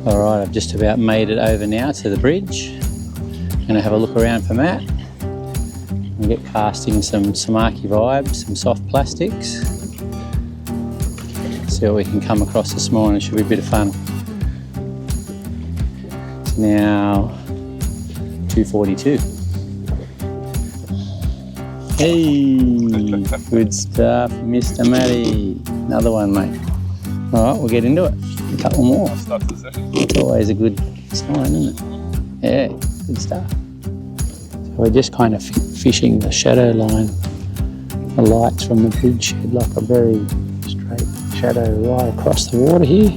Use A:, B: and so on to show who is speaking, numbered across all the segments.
A: All right, I've just about made it over now to the bridge. Gonna have a look around for Matt. We'll get casting some Samaki vibes, some soft plastics. See what we can come across this morning. Should be a bit of fun. It's now 2:42. Hey, good stuff, Mr. Matty. Another one, mate. All right, we'll get into it. A couple more. It's always a good sign, isn't it? Yeah, good stuff. So we're just kind of fishing the shadow line. The lights from the bridge shed like a very straight shadow right across the water here.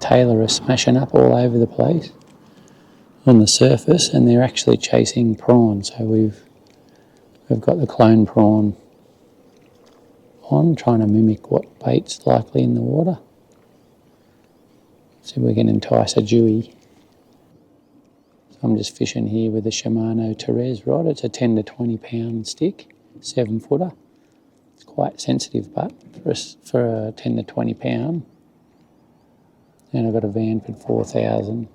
A: Tailor are smashing up all over the place on the surface, and they're actually chasing prawn. So we've got the Clone Prawn on, trying to mimic what bait's likely in the water. See if we can entice a dewie. So I'm just fishing here with the Shimano Terez rod. It's a 10 to 20 pound stick, 7 footer. It's quite sensitive, but for a 10 to 20 pound. And I've got a Vanford 4000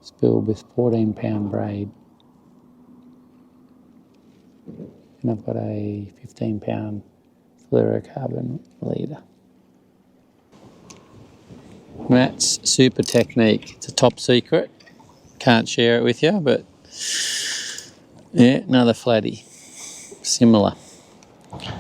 A: spilled with 14 pound braid. And I've got a 15 pound fluorocarbon leader. Matt's super technique. It's a top secret. Can't share it with you, but yeah, another flatty. Similar. Okay.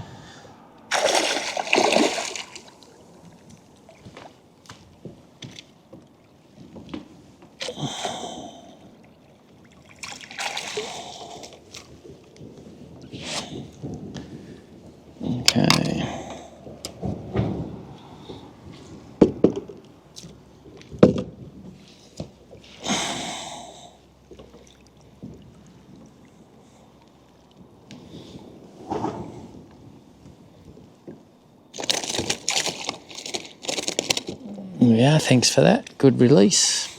A: Yeah, thanks for that. Good release.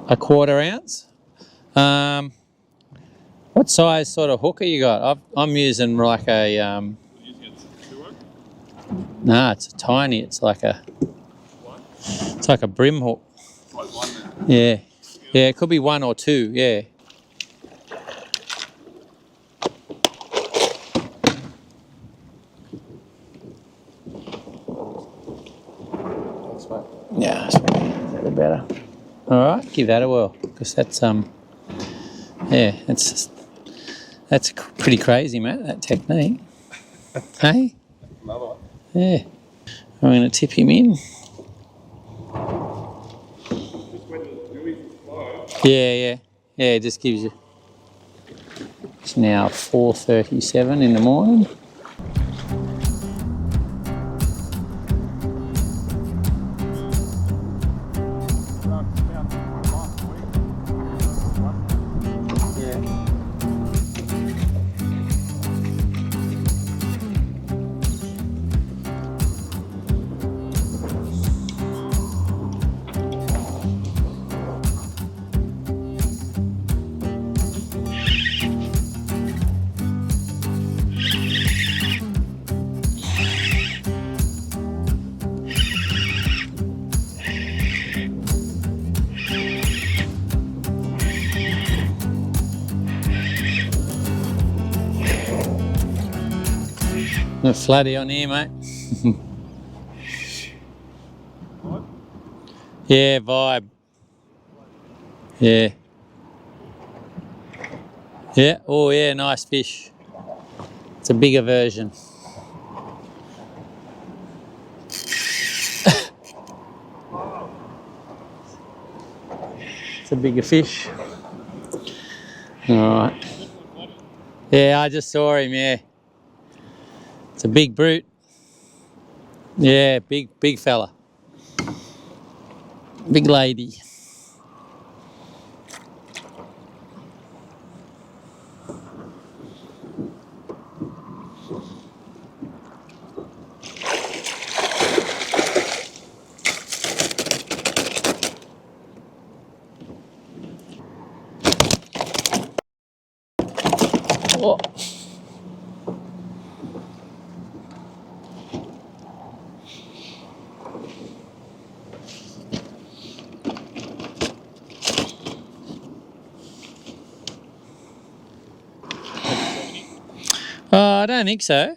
A: A 1/4 ounce? What size sort of hooker you got? I'm using like a nah, it's a tiny. It's like a brim hook. Yeah, yeah. It could be 1 or 2. Yeah. Yeah, that's probably better. All right, give that a whirl, because that's yeah, that's pretty crazy, Matt. That technique. Hey.
B: Another one.
A: Yeah. I'm going to tip him in. Yeah. It just gives you. It's now 4:37 in the morning. A flatty on here, mate. Yeah, vibe. Yeah. Yeah, oh yeah, nice fish. It's a bigger version. It's a bigger fish. All right. Yeah, I just saw him, yeah. It's a big brute. Yeah, big fella. Big lady. Oh. I don't think so.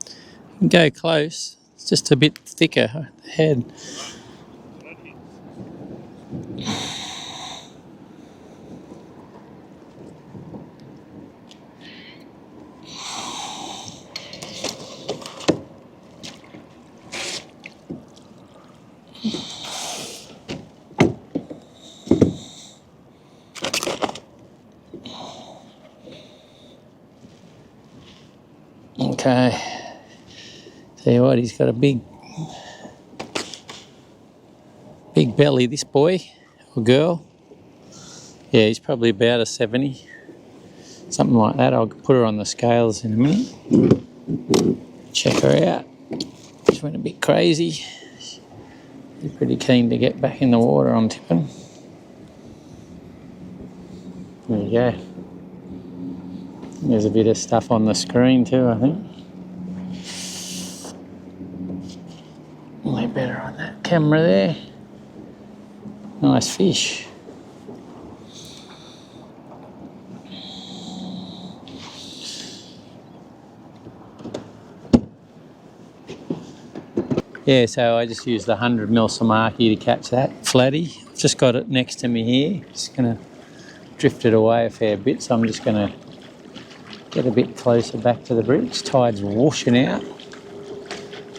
A: You can go close. It's just a bit thicker head. Okay. Tell you what, he's got a big belly, this boy or girl. Yeah, he's probably about a 70, something like that. I'll put her on the scales in a minute. Check her out. She went a bit crazy. She's pretty keen to get back in the water, I'm tipping. There you go. There's a bit of stuff on the screen too, I think. Way better on that camera there. Nice fish. Yeah, so I just used the 100mm Samaki to catch that flatty. I've just got it next to me here. Just going to drift it away a fair bit, so I'm just going to get a bit closer back to the bridge. Tide's whooshing out.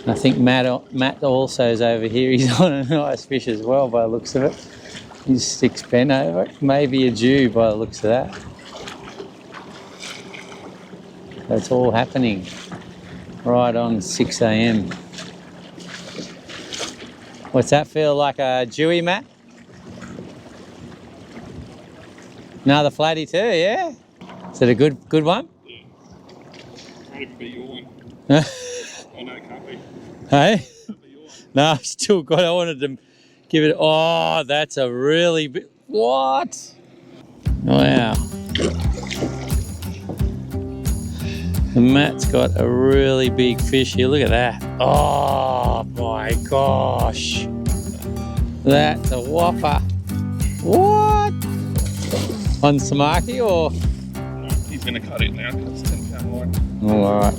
A: And I think Matt also is over here. He's on a nice fish as well by the looks of it. His stick's bent over. Maybe a Jew by the looks of that. So it's all happening right on 6 a.m. What's that feel like, a Jewy, Matt? Another flatty too, yeah? Is it a good one?
B: Yeah. Might even be your one.
A: Oh
B: no, it can't be.
A: Hey?
B: Can't be your one.
A: No, I've still got, I wanted to give it, oh, that's a really big, what? Wow. And Matt's got a really big fish here, look at that. Oh my gosh. That's a whopper. What? On Samaki or?
B: No, he's going to cut it now because it's 10 pound line.
A: Oh, all right.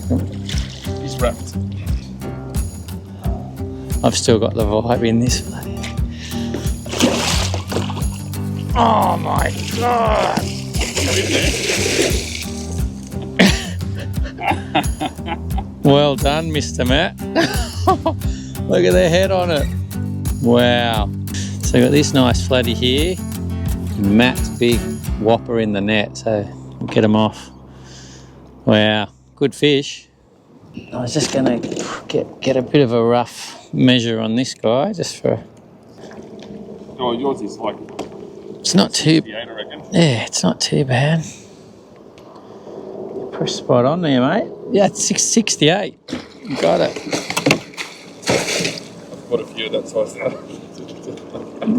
B: He's wrapped.
A: I've still got the vibe in this flatty. Oh my God. Well done, Mr. Matt. Look at the head on it. Wow. So I've got this nice flatty here. Matt's big whopper in the net, so we'll get him off. Wow, good fish. I was just going to get a bit of a rough measure on this guy, just for...
B: Oh, yours is like...
A: It's not too...
B: 68, I reckon.
A: Yeah, it's not too bad. Pretty spot on there, mate. Yeah, it's 668. You got it.
B: I've got a few of that size now.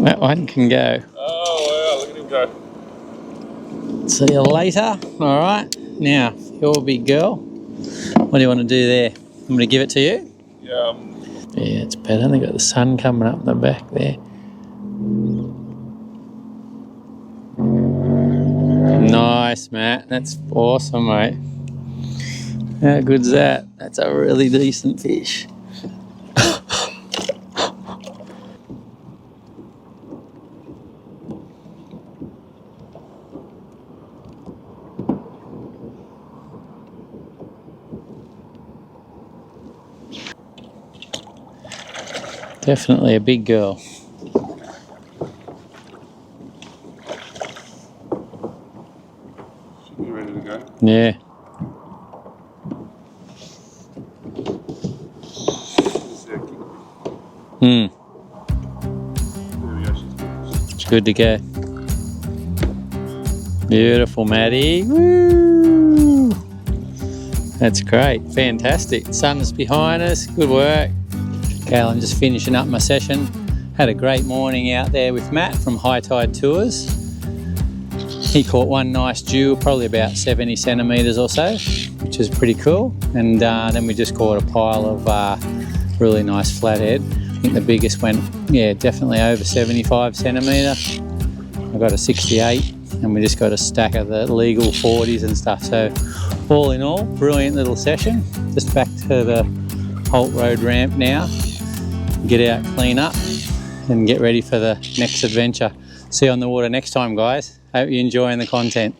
A: That one can go.
B: Oh, wow, look at him go.
A: See you later. All right. Now, your big girl. What do you want to do there? I'm going to give it to you?
B: Yeah.
A: Yeah, it's better. They've got the sun coming up the back there. Nice, Matt. That's awesome, mate. How good's that? That's a really decent fish. Definitely a big girl.
B: Should be ready to go.
A: Yeah.
B: There we go.
A: It's good to go. Beautiful, Maddie. Woo! That's great. Fantastic. Sun's behind us. Good work. Okay, I'm just finishing up my session. Had a great morning out there with Matt from High Tide Tours. He caught one nice jewel, probably about 70 centimetres or so, which is pretty cool. And then we just caught a pile of really nice flathead. I think the biggest went, yeah, definitely over 75 centimetre. I got a 68, and we just got a stack of the legal 40s and stuff. So all in all, brilliant little session. Just back to the Holt Road ramp now. Get out, clean up, and get ready for the next adventure. See you on the water next time, guys. Hope you're enjoying the content.